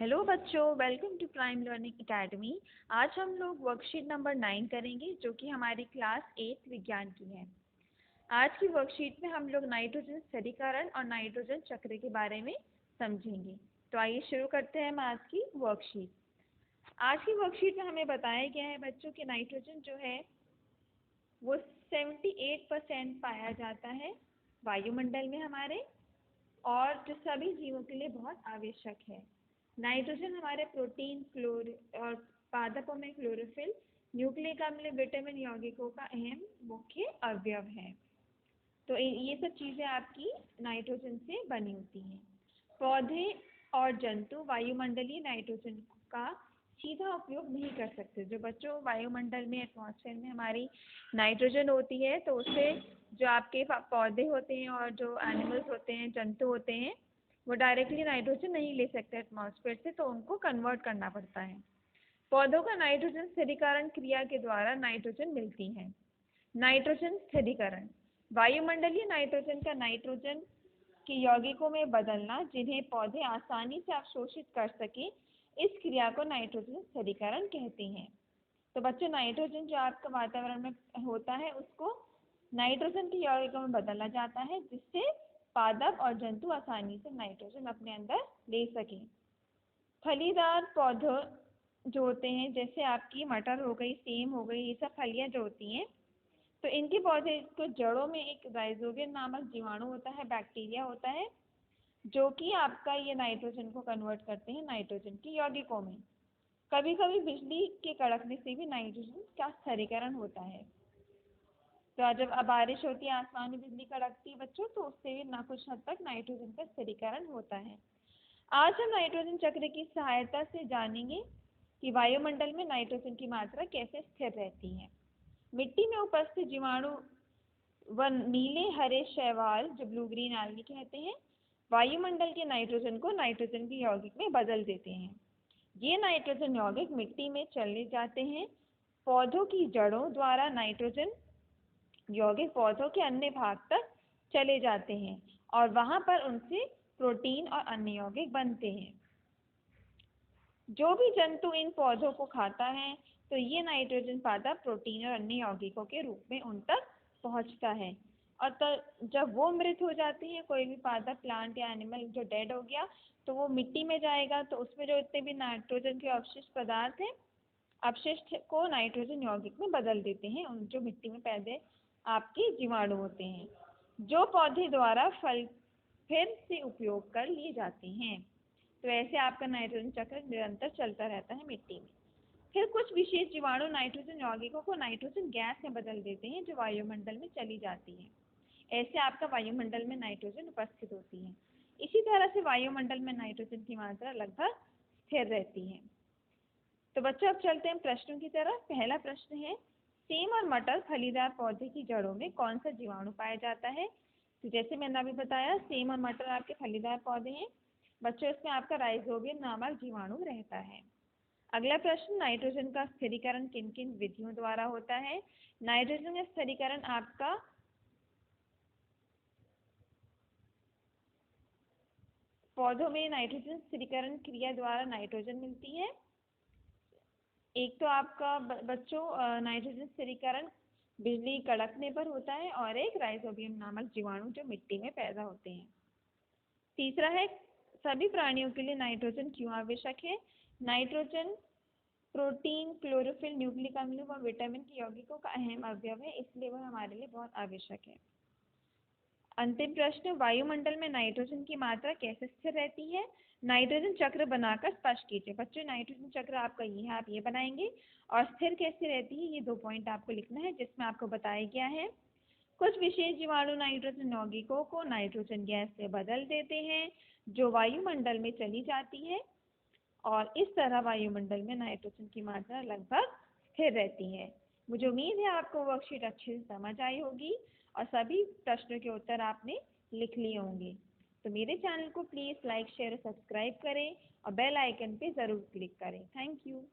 Hello बच्चों, welcome to prime learning academy. आज हम लोग वर्कशीट नंबर 9 करेंगे जो कि हमारी क्लास 8 विज्ञान की है। आज की वर्कशीट में हम लोग नाइट्रोजन स्थिरीकरण और नाइट्रोजन चक्र के बारे में समझेंगे। तो आइए शुरू करते हैं हम आज की वर्कशीट। आज की वर्कशीट में हमें बताया गया है बच्चों कि नाइट्रोजन जो है वो 78% पाया जाता है वायुमंडल में हमारे, और जो सभी जीवों के लिए बहुत आवश्यक है। नाइट्रोजन हमारे प्रोटीन, क्लोर और पादपों में क्लोरोफिल, न्यूक्लिक अम्ल, विटामिन, यौगिकों का अहम मुख्य अवयव है। तो ये सब चीज़ें आपकी नाइट्रोजन से बनी होती हैं। पौधे और जंतु वायुमंडलीय नाइट्रोजन का सीधा उपयोग नहीं कर सकते। जो बच्चों वायुमंडल में, एटमॉस्फेयर में हमारी नाइट्रोजन होती है, तो उससे जो आपके पौधे होते हैं और जो एनिमल्स होते हैं, जंतु होते हैं, वो डायरेक्टली नाइट्रोजन नहीं ले सकते एटमॉस्फेयर से, तो उनको कन्वर्ट करना पड़ता है। पौधों का नाइट्रोजन स्थिरीकरण क्रिया के द्वारा नाइट्रोजन मिलती है। नाइट्रोजन स्थिरीकरण वायुमंडलीय नाइट्रोजन का नाइट्रोजन के यौगिकों में बदलना, जिन्हें पौधे आसानी से अवशोषित कर सके, इस क्रिया को नाइट्रोजन स्थिरीकरण कहते हैं। तो बच्चों, नाइट्रोजन जो आपका वातावरण में होता है उसको नाइट्रोजन के यौगिकों में बदला जाता है, जिससे पादप और जंतु आसानी से नाइट्रोजन अपने अंदर ले सकें। फलीदार पौधे जो होते हैं, जैसे आपकी मटर हो गई, सेम हो गई, ये सब फलियां जो होती हैं, तो इनके पौधे को जड़ों में एक राइजोबियम नामक जीवाणु होता है, बैक्टीरिया होता है, जो कि आपका ये नाइट्रोजन को कन्वर्ट करते हैं नाइट्रोजन के यौगिकों में। कभी कभी बिजली के कड़कने से भी नाइट्रोजन का स्थिरीकरण होता है। तो जब बारिश होती है, आसमान में बिजली कड़कती है बच्चों, तो उससे भी ना कुछ हद तक नाइट्रोजन का स्थिरीकरण होता है। आज हम नाइट्रोजन चक्र की सहायता से जानेंगे कि वायुमंडल में नाइट्रोजन की मात्रा कैसे स्थिर रहती है। मिट्टी में उपस्थित जीवाणु व नीले हरे शैवाल, जो ब्लू ग्रीन algae कहते हैं, वायुमंडल के नाइट्रोजन को नाइट्रोजन के यौगिक में बदल देते हैं। ये नाइट्रोजन यौगिक मिट्टी में चले जाते हैं। पौधों की जड़ों द्वारा नाइट्रोजन यौगिक पौधों के अन्य भाग तक चले जाते हैं और वहां पर उनसे प्रोटीन और अन्य यौगिक बनते हैं। जो भी जंतु इन पौधों को खाता है, तो ये नाइट्रोजन पादप प्रोटीन और अन्य यौगिकों के रूप में उन तक पहुंचता है। और जब वो मृत हो जाती है, कोई भी पादप, प्लांट या एनिमल जो डेड हो गया, तो वो मिट्टी में जाएगा, तो उसमें जो इतने भी नाइट्रोजन के अवशिष्ट पदार्थ हैं, अपशिष्ट को नाइट्रोजन यौगिक में बदल देते हैं उन जो मिट्टी में पैदा आपके जीवाणु होते हैं, जो पौधे द्वारा फल फिर से उपयोग कर लिए जाते हैं। तो ऐसे आपका नाइट्रोजन चक्र निरंतर चलता रहता है मिट्टी में। फिर कुछ विशेष जीवाणु नाइट्रोजन यौगिकों को नाइट्रोजन गैस में बदल देते हैं, जो वायुमंडल में चली जाती है। ऐसे आपका वायुमंडल में नाइट्रोजन उपस्थित होती है। इसी तरह से वायुमंडल में नाइट्रोजन की मात्रा लगभग स्थिर रहती है। तो बच्चों, अब चलते हैं प्रश्नों की तरफ। पहला प्रश्न है, सेम और मटर फलीदार पौधे की जड़ों में कौन सा जीवाणु पाया जाता है? तो जैसे मैंने अभी बताया, सेम और मटर आपके फलीदार पौधे हैं बच्चों, इसमें आपका राइजोबियम नामक जीवाणु रहता है। अगला प्रश्न, नाइट्रोजन का स्थिरीकरण किन किन विधियों द्वारा होता है? नाइट्रोजन का स्थिरीकरण आपका पौधों में नाइट्रोजन स्थिरीकरण क्रिया द्वारा नाइट्रोजन मिलती है। एक तो आपका बच्चों नाइट्रोजन स्थिरीकरण बिजली कड़कने पर होता है, और एक राइजोबियम नामक जीवाणु जो मिट्टी में पैदा होते हैं। तीसरा है, सभी प्राणियों के लिए नाइट्रोजन क्यों आवश्यक है? नाइट्रोजन प्रोटीन, क्लोरोफिल, न्यूक्लिक अम्ल व विटामिन के यौगिकों का अहम अवयव है, इसलिए वह हमारे लिए बहुत आवश्यक है। अंतिम प्रश्न, वायुमंडल में नाइट्रोजन की मात्रा कैसे स्थिर रहती है? नाइट्रोजन चक्र बनाकर स्पष्ट कीजिए। बच्चों, नाइट्रोजन चक्र आपका ये है, आप ये बनाएंगे, और स्थिर कैसे रहती है ये 2 पॉइंट आपको लिखना है, जिसमें आपको बताया गया है कुछ विशेष जीवाणु नाइट्रोजन यौगिकों को नाइट्रोजन गैस से बदल देते हैं, जो वायुमंडल में चली जाती है, और इस तरह वायुमंडल में नाइट्रोजन की मात्रा लगभग स्थिर रहती है। मुझे उम्मीद है आपको वर्कशीट अच्छे से समझ आई होगी और सभी प्रश्नों के उत्तर आपने लिख लिए होंगे। तो मेरे चैनल को प्लीज़ लाइक, शेयर और सब्सक्राइब करें, और बेल आइकन पे ज़रूर क्लिक करें। Thank you.